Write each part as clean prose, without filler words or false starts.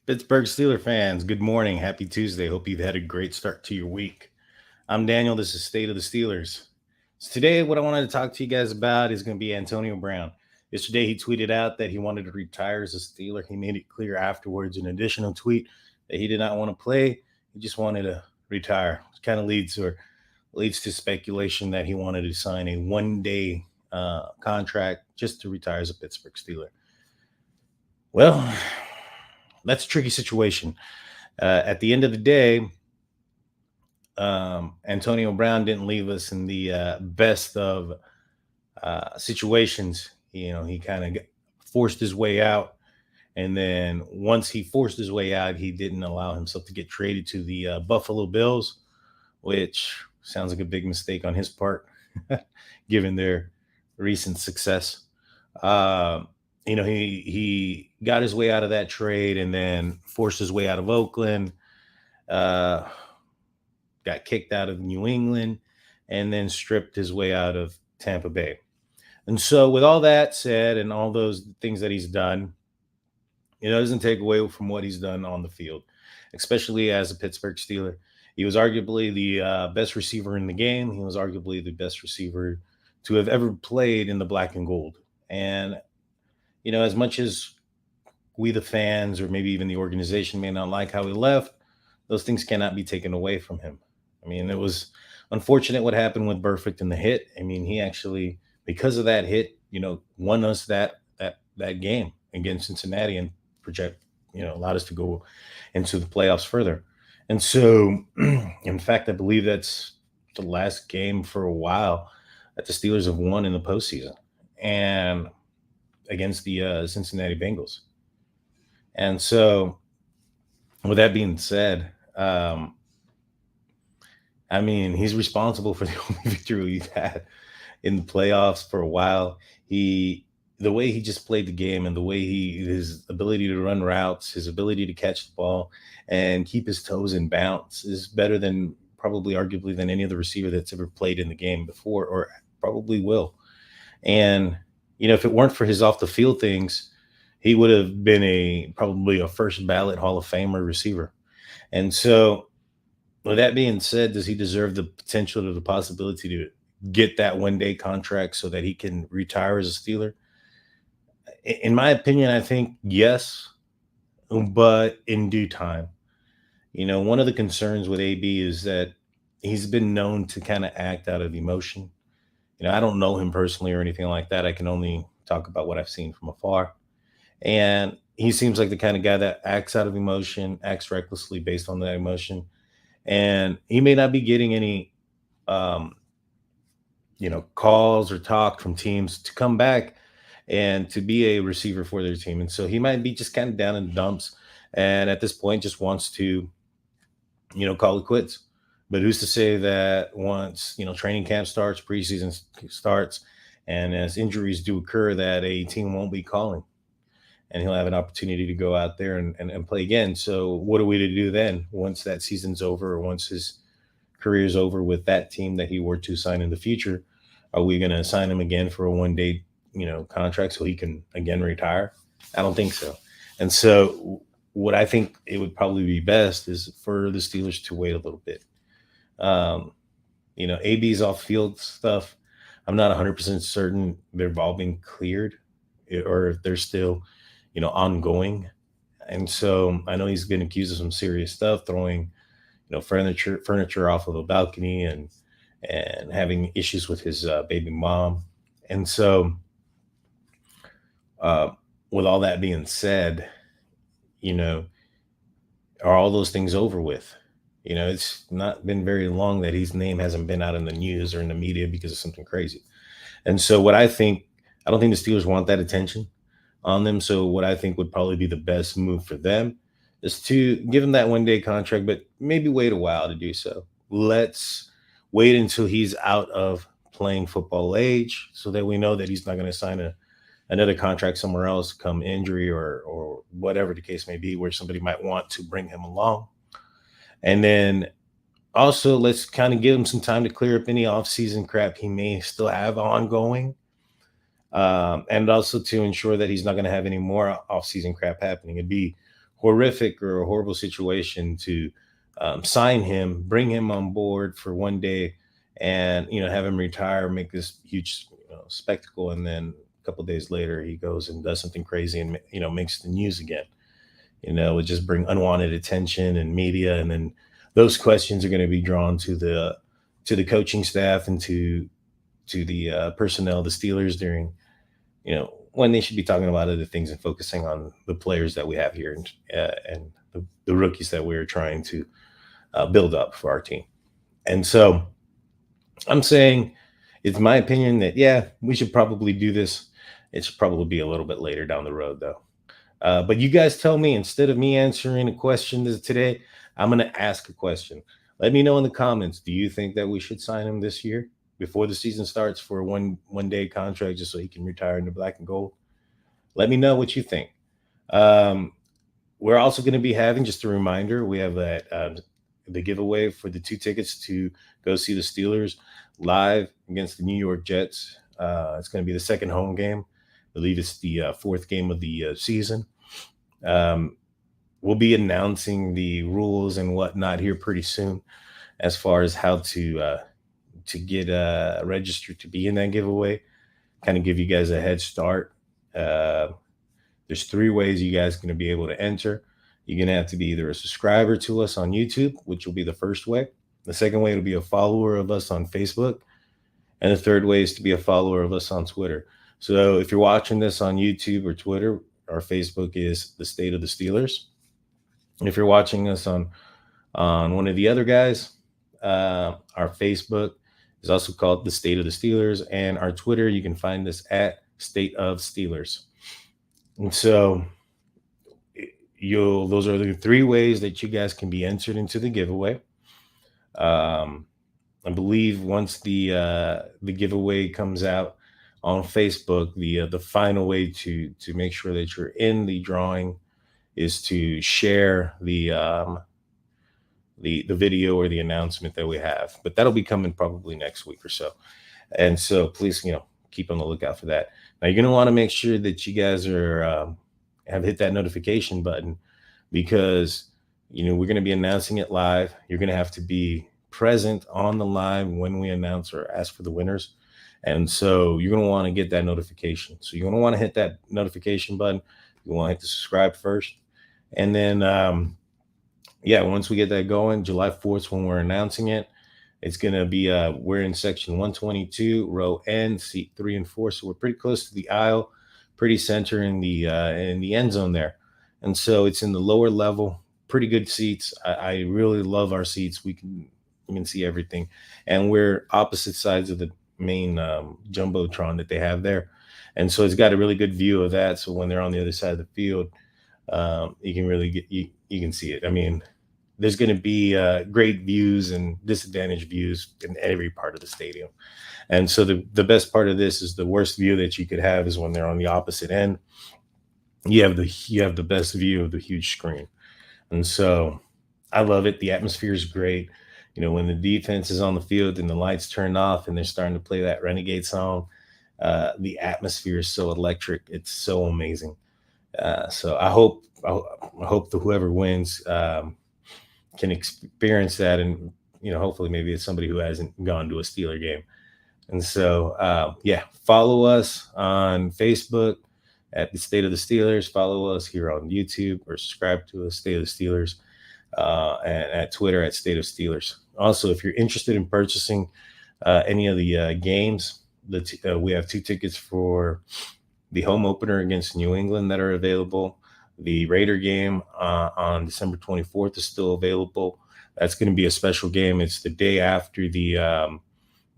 Pittsburgh Steelers fans, good morning. Happy Tuesday. Hope you've had a great start to your week. I'm Daniel. This is State of the Steelers. So today, what I wanted to talk to you guys about is going to be Antonio Brown. Yesterday, he tweeted out that he wanted to retire as a Steeler. He made it clear afterwards, an additional tweet, that he did not want to play. He just wanted to retire. It kind of leads to speculation that he wanted to sign a one-day contract just to retire as a Pittsburgh Steeler. Well, that's a tricky situation. At the end of the day, Antonio Brown didn't leave us in the best of situations. He kind of forced his way out. And then once he forced his way out, he didn't allow himself to get traded to the Buffalo Bills, which sounds like a big mistake on his part, given their recent success. Uh, he got his way out of that trade and then forced his way out of Oakland. Uh, got kicked out of New England, and then stripped his way out of Tampa Bay. And so, with all that said, and all those things that he's done, it doesn't take away from what he's done on the field, especially as a Pittsburgh Steeler. He was arguably the best receiver in the game. He was arguably the best receiver to have ever played in the black and gold. And, as much as we, the fans, or maybe even the organization, may not like how he left, those things cannot be taken away from him. I mean, it was unfortunate what happened with Burfict and the hit. I mean, he actually, because of that hit, won us that game against Cincinnati and allowed us to go into the playoffs further. And so, in fact, I believe that's the last game for a while that the Steelers have won in the postseason, and against the Cincinnati Bengals. And so, with that being said, I mean, he's responsible for the only victory we've had in the playoffs for a while. The way he just played the game, and the way his ability to run routes, his ability to catch the ball and keep his toes in bounce is better than, probably arguably, than any other receiver that's ever played in the game before, or probably will. And, if it weren't for his off the field things, he would have been probably a first ballot Hall of Famer receiver. And so, with that being said, does he deserve the potential or the possibility to get that one day contract so that he can retire as a Steeler? In my opinion, I think yes, but in due time. One of the concerns with AB is that he's been known to kind of act out of emotion. I don't know him personally or anything like that. I can only talk about what I've seen from afar. And he seems like the kind of guy that acts out of emotion, acts recklessly based on that emotion. And he may not be getting any, um, calls or talk from teams to come back and to be a receiver for their team. And so he might be just kind of down in the dumps. And at this point, just wants to, call it quits. But who's to say that once, training camp starts, preseason starts, and as injuries do occur, that a team won't be calling and he'll have an opportunity to go out there and play again. So what are we to do then once that season's over, or once his career is over with that team that he were to sign in the future? Are we going to sign him again for a one day, contract so he can again retire? I don't think so. And so what I think it would probably be best is for the Steelers to wait a little bit. Um, AB's off field stuff, I'm not 100% certain they've all been cleared, or if they're still, ongoing. And so I know he's been accused of some serious stuff, throwing, furniture off of a balcony, and having issues with his baby mom. And so, uh, with all that being said, you know, are all those things over with? It's not been very long that his name hasn't been out in the news or in the media because of something crazy. And so, I don't think the Steelers want that attention on them. So, what I think would probably be the best move for them is to give him that one day contract, but maybe wait a while to do so. Let's wait until he's out of playing football age, so that we know that he's not going to sign another contract somewhere else come injury, or whatever the case may be, where somebody might want to bring him along. And then also, let's kind of give him some time to clear up any off-season crap he may still have ongoing, and also to ensure that he's not going to have any more off-season crap happening. It'd be horrific or a horrible situation to sign him, bring him on board for one day, and have him retire, make this huge spectacle, and then a couple days later he goes and does something crazy and makes the news again. It would just bring unwanted attention and media, and then those questions are going to be drawn to the coaching staff and to the personnel, the Steelers, during when they should be talking about other things and focusing on the players that we have here, and the rookies that we're trying to build up for our team. And so I'm saying it's my opinion that, yeah, we should probably do this. It should probably be a little bit later down the road, though. But you guys tell me, instead of me answering a question today, I'm going to ask a question. Let me know in the comments. Do you think that we should sign him this year before the season starts for a one day contract, just so he can retire in the black and gold? Let me know what you think. We're also going to be having, just a reminder, we have that the giveaway for the 2 tickets to go see the Steelers live against the New York Jets. It's going to be the second home game. I believe it's the 4th game of the season. We'll be announcing the rules and whatnot here pretty soon, as far as how to get registered to be in that giveaway. Kind of give you guys a head start. There's 3 ways you guys are going to be able to enter. You're going to have to be either a subscriber to us on YouTube, which will be the first way. The second way will be a follower of us on Facebook. And the third way is to be a follower of us on Twitter. So if you're watching this on YouTube or Twitter, our Facebook is The State of the Steelers. If you're watching us on one of the other guys, our Facebook is also called The State of the Steelers. And our Twitter, you can find us at State of Steelers. And so those are the 3 ways that you guys can be entered into the giveaway. I believe once the giveaway comes out on Facebook, the final way to make sure that you're in the drawing is to share the video or the announcement that we have. But that'll be coming probably next week or so. And so please, keep on the lookout for that. Now, you're going to want to make sure that you guys have hit that notification button, because we're going to be announcing it live. You're going to have to be present on the live when we announce or ask for the winners. And so you're going to want to get that notification. So you're going to want to hit that notification button. You want to hit the subscribe first. And then, once we get that going, July 4th, when we're announcing it, it's going to be, we're in section 122, row N, seat 3 and 4. So we're pretty close to the aisle, pretty center in the end zone there. And so it's in the lower level, pretty good seats. I really love our seats. We can see everything. And we're opposite sides of the main jumbotron that they have there. And so it's got a really good view of that. So when they're on the other side of the field, you can really you can see it. I mean, there's going to be great views and disadvantaged views in every part of the stadium. And so the best part of this is the worst view that you could have is when they're on the opposite end. You have the best view of the huge screen. And so I love it. The atmosphere is great. When the defense is on the field and the lights turn off and they're starting to play that Renegade song, the atmosphere is so electric. It's so amazing. So I hope that whoever wins can experience that, and hopefully maybe it's somebody who hasn't gone to a Steeler game. And so follow us on Facebook at the State of the Steelers. Follow us here on YouTube, or subscribe to us, State of the Steelers, and at Twitter at State of Steelers. Also, if you're interested in purchasing any of the games, we have 2 tickets for the home opener against New England that are available. The Raider game on December 24th is still available. That's going to be a special game. It's the day after the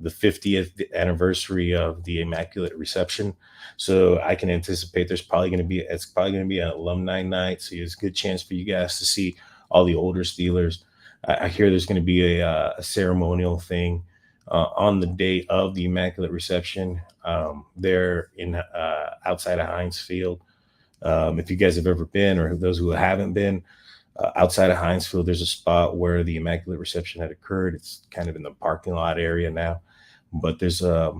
50th anniversary of the Immaculate Reception. So I can anticipate it's probably going to be an alumni night. So there's a good chance for you guys to see all the older Steelers. I hear there's going to be a ceremonial thing on the day of the Immaculate Reception there in outside of Heinz Field. If you guys have ever been, or those who haven't been, outside of Heinz Field, there's a spot where the Immaculate Reception had occurred. It's kind of in the parking lot area now, but there's a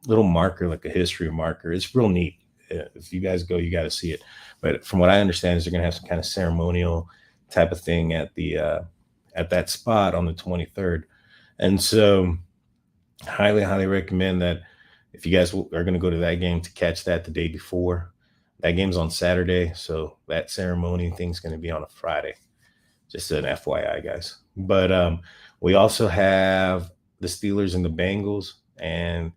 little marker, like a history marker. It's real neat. If you guys go, you got to see it. But from what I understand, is they're gonna have some kind of ceremonial type of thing at that spot on the 23rd. And so, highly recommend that if you guys are going to go to that game, to catch that the day before. That game's on Saturday, so that ceremony thing's going to be on a Friday. Just an FYI, guys. But we also have the Steelers and the Bengals and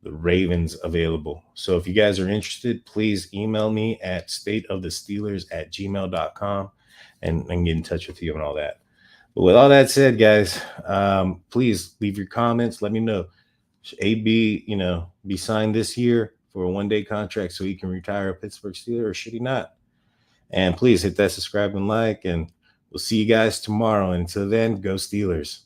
the Ravens available. So if you guys are interested, please email me at stateofthesteelers@gmail.com and get in touch with you and all that. But with all that said, guys, please leave your comments. Let me know. Should AB, be signed this year for a one-day contract so he can retire a Pittsburgh Steeler, or should he not? And please hit that subscribe and like, and we'll see you guys tomorrow. And until then, go Steelers.